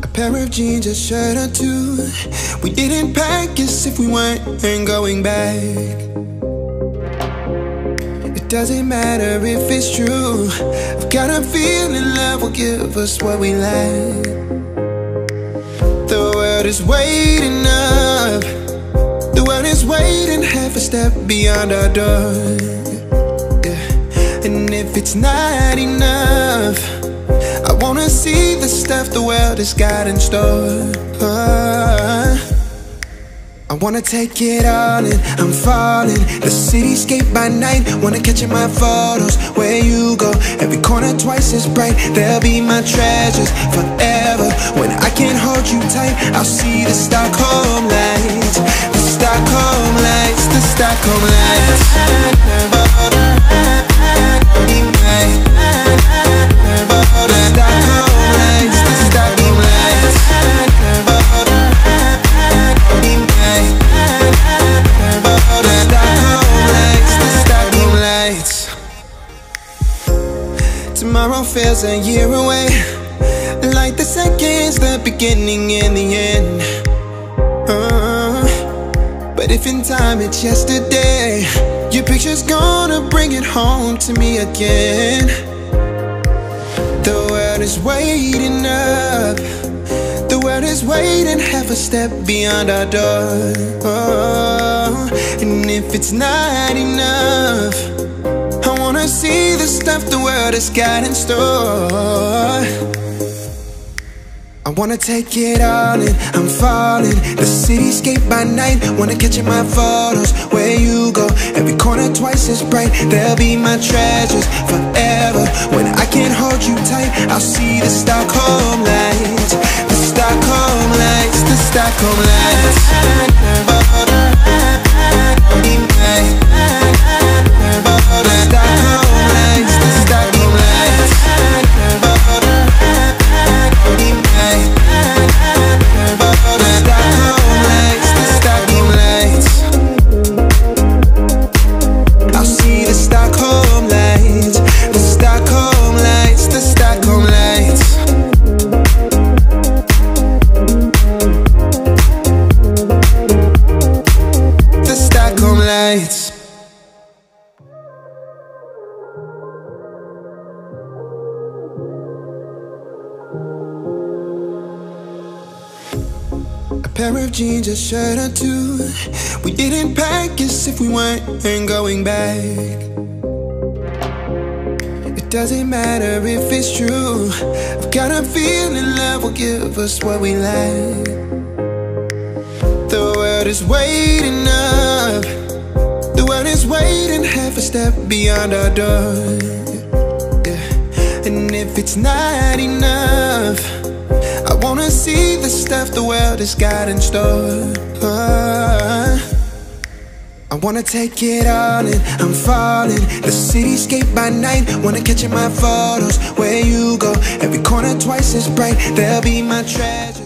A pair of jeans, a shirt or two. We didn't pack as if we weren't going back. It doesn't matter if it's true. I've got a feeling love will give us what we lack. The world is waiting up. The world is waiting half a step beyond our door. Yeah. And if it's not enough, I wanna see the stuff the world has got in store. I wanna take it all in, I'm falling. The cityscape by night, wanna catch in my photos. Where you go, every corner twice as bright. They'll be my treasures forever. When I can't hold you tight, I'll see the Stockholm lights. The Stockholm lights, the Stockholm lights. Tomorrow feels a year away, like the seconds, the beginning and the end. But if in time it's yesterday, your picture's gonna bring it home to me again. The world is waiting up. The world is waiting half a step beyond our door. And if it's not enough, I wanna see the stuff the world has got in store. I wanna take it all in, I'm falling. The cityscape by night, wanna catch in my photos. Where you go, every corner twice as bright. They'll be my treasures forever. When I can't hold you tight, I'll see the Stockholm lights. The Stockholm lights, the Stockholm lights. A pair of jeans, a shirt or two. We didn't pack as if we weren't going back. It doesn't matter if it's true. I've got a feeling love will give us what we lack. The world is waiting up. The world is waiting half a step beyond our door. Yeah. And if it's not enough, I wanna see the stuff the world has got in store. I wanna take it all in, I'm falling. The cityscape by night, wanna catch in my photos. Where you go, every corner twice as bright. They'll be my treasure.